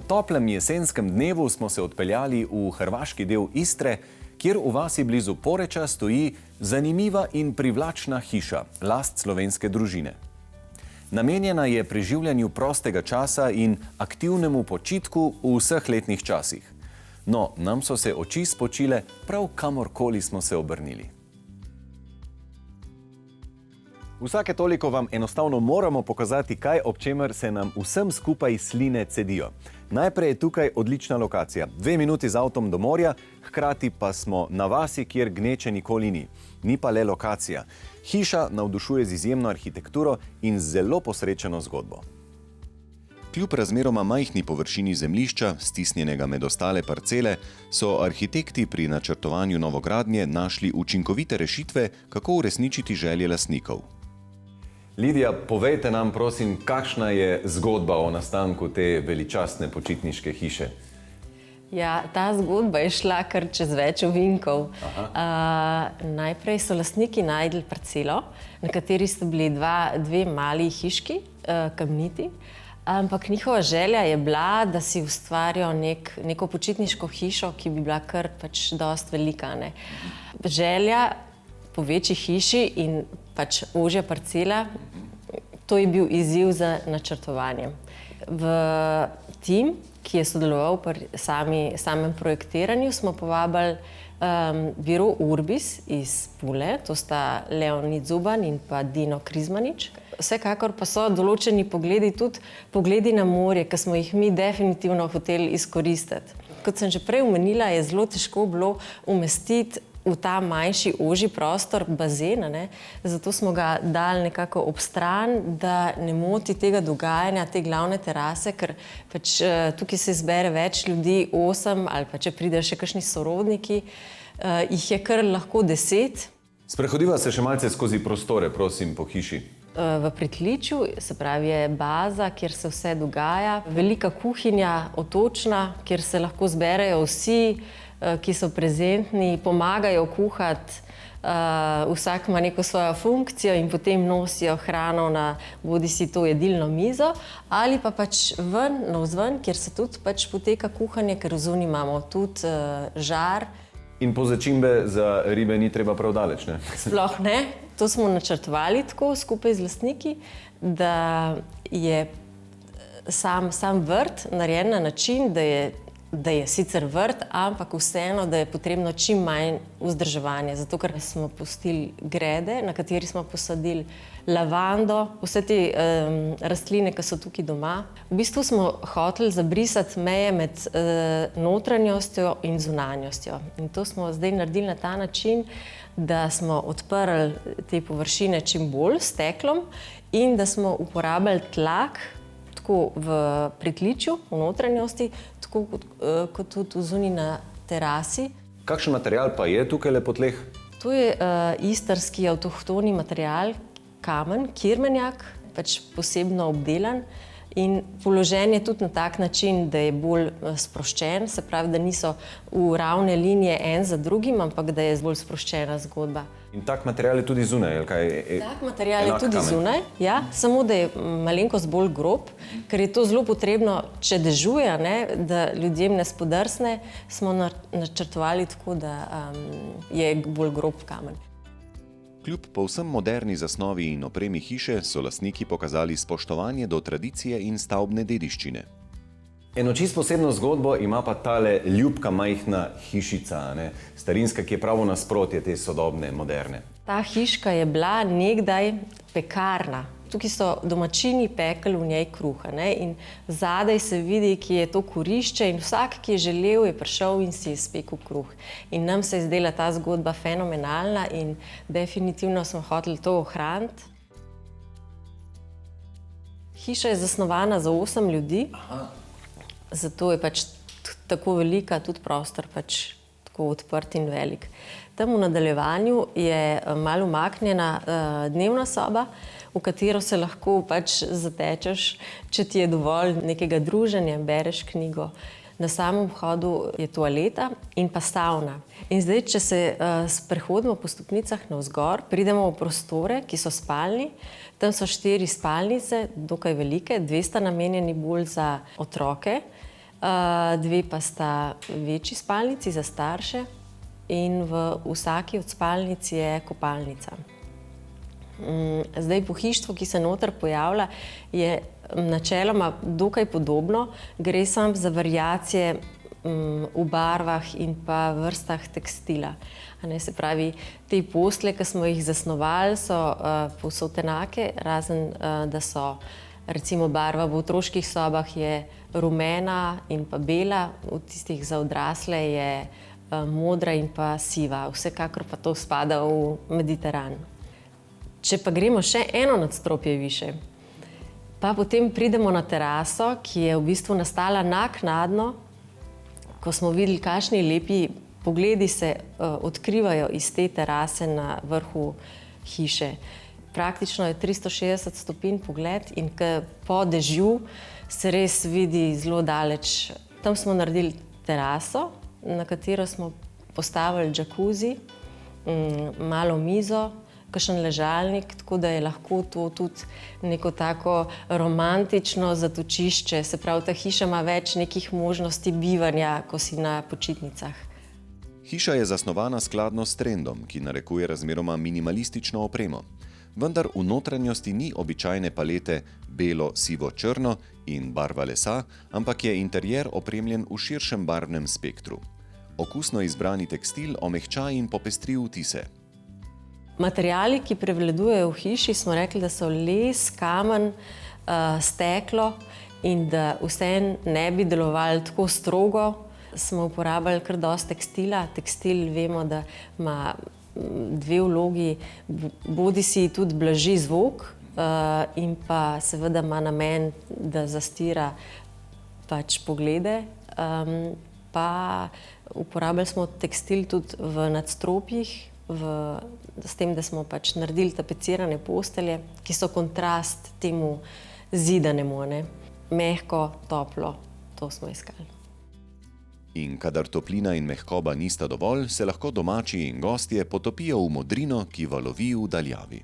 toplem jesenskem dnevu smo se odpeljali v hrvaški del Istre, kjer v vasi blizu Poreča stoji zanimiva in privlačna hiša, last slovenske družine. Namenjena je preživljanju prostega časa in aktivnemu počitku v vseh letnih časih. No, nam so se oči spočile prav kamorkoli smo se obrnili. Vsake toliko vam enostavno moramo pokazati, kaj ob čemer se nam vsem skupaj sline cedijo. Najprej je tukaj odlična lokacija. 2 minuti z avtom do morja, hkrati pa smo na vasi, kjer gneče nikoli ni. Ni pa le lokacija. Hiša navdušuje z izjemno arhitekturo in zelo posrečeno zgodbo. Kljub razmeroma majhni površini zemljišča, stisnjenega med ostale parcele, so arhitekti pri načrtovanju novogradnje našli učinkovite rešitve, kako uresničiti želje lastnikov. Lidija, povejte nam, prosim, kakšna je zgodba o nastanku te veličastne počitniške hiše? Ja, ta zgodba je šla kar čez več ovinkov. Najprej so lastniki našli parcelo, na kateri sta bili dve mali hiški, kamniti, ampak njihova želja je bila, da si ustvarijo neko počitniško hišo, ki bi bila kar dost velika. Želja po večji hiši in ožja parcela, to je bil izziv za načrtovanje. V tim, ki je sodeloval pri samem projektiranju, smo povabili biro Urbis iz Pule, to sta Leonid Zuban in pa Dino Krizmanič. Vsekakor pa so določeni pogledi, tudi pogledi na morje, ki smo jih mi definitivno hoteli izkoristiti. Kot sem že prej omenila, je zelo težko bilo umestiti v ta manjši, ožji prostor bazen, zato smo ga dali nekako ob stran, da ne moti tega dogajanja, te glavne terase, ker tukaj se zbere več ljudi, 8 ali pa če pridejo še kakšni sorodniki, jih je kar lahko 10. Sprehodiva se še malce skozi prostore, prosim, po hiši. V pritličju, se pravi, je baza, kjer se vse dogaja, velika kuhinja, otočna, kjer se lahko zberejo vsi, ki so prezentni, pomagajo kuhati, vsak ima neko svojo funkcijo in potem nosijo hrano na bodisi to jedilno mizo ali pa navzven, kjer se tudi poteka kuhanje, ker vzunaj imamo tudi žar. In po začimbe za ribe ni treba prav daleč, ne? Sploh ne. To smo načrtovali tako skupaj z lastniki, da je sam vrt narejen na način, da je sicer vrt, ampak vseeno, da je potrebno čim manj vzdrževanja. Zato, ker smo pustili grede, na kateri smo posadili lavando, vse te rastline, ki so tukaj doma. V bistvu smo hoteli zabrisati meje med notranjostjo in zunanjostjo. In to smo zdaj naredili na ta način, da smo odprli te površine čim bolj s steklom in da smo uporabili tlak tako v pritličju, v notranjosti, tako kot tudi zunaj na terasi. Kakšen material pa je tukaj le po tleh? To je istrski avtohtoni material, kamen, kirmenjak, posebno obdelan in položen je tudi na tak način, da je bolj sproščen, se pravi, da niso v ravne linije en za drugim, ampak da je bolj sproščena zgodba. In tak material je tudi zunaj, ali kaj? Tak material je tudi zunaj, ja, samo da je malenkost bolj grob, ker je to zelo potrebno, če dežuje, da ljudem ne spodrsne, smo načrtovali tako, da je bolj grob kamen. Kljub povsem moderni zasnovi in opremi hiše so lastniki pokazali spoštovanje do tradicije in stavbne dediščine. Eno čisto posebno zgodbo ima pa tale ljubka majhna hišica, starinska, ki je pravo nasprotje te sodobne, moderne. Ta hiška je bila nekdaj pekarna. Tukaj so domačini pekli v njej kruha, in zadaj se vidi, ki je to kurišče in vsak, ki je želel, je prišel in si je spekel kruh. In nam se je zdela ta zgodba fenomenalna in definitivno smo hoteli to ohraniti. Hiša je zasnovana za 8 ljudi, zato je tako velika, tudi prostor tako odprt in velik. Tam v nadaljevanju je malo umaknjena dnevna soba, v katero se lahko zatečeš, če ti je dovolj nekega druženja, bereš knjigo. Na samem vhodu je toaleta in pa savna. In zdaj, če se sprehodimo po stopnicah navzgor, pridemo v prostore, ki so spalni. Tam so 4 spalnice, dokaj velike, 2 sta namenjeni bolj za otroke, Dve pa sta večji spalnici za starše in v vsaki od spalnic je kopalnica. Zdaj, pohištvo, ki se noter pojavlja, je načeloma dokaj podobno. Gre samo za variacije v barvah in pa vrstah tekstila. Se pravi, te postelje, ki smo jih zasnovali, so povsod enake, razen da so recimo barva v otroških sobah je rumena in pa bela, v tistih za odrasle je modra in pa siva. Vsekakor pa to spada v Mediteran. Če pa gremo še eno nadstropje više, pa potem pridemo na teraso, ki je v bistvu nastala naknadno, ko smo videli, kakšni lepi pogledi se odkrivajo iz te terase na vrhu hiše. Praktično je 360 stopinj pogled in po dežju se res vidi zelo daleč. Tam smo naredili teraso, na katero smo postavili džakuzi, malo mizo, kakšen ležalnik, tako da je lahko to tudi neko tako romantično zatočišče. Se pravi, ta hiša ima več nekih možnosti bivanja, ko si na počitnicah. Hiša je zasnovana skladno s trendom, ki narekuje razmeroma minimalistično opremo. Vendar v notranjosti ni običajne palete belo, sivo, črno in barva lesa, ampak je interjer opremljen v širšem barvnem spektru. Okusno izbrani tekstil omehča in popestri vtise. Materiali, ki prevladujejo v hiši, smo rekli, da so les, kamen, steklo in da vseeno ne bi delovali tako strogo. Smo uporabljali kar dosti tekstila. Tekstil vemo, da ima dve vlogi, bodisi tudi blaži zvok in pa seveda ima namen, da zastira pač poglede. Pa uporabljali smo tekstil tudi v nadstropjih, s tem, da smo pač naredili tapecirane postelje, ki so kontrast temu zidanemu, mehko, toplo, to smo iskali. In kadar toplina in mehkoba nista dovolj, se lahko domači in gostje potopijo v modrino, ki valovi v daljavi.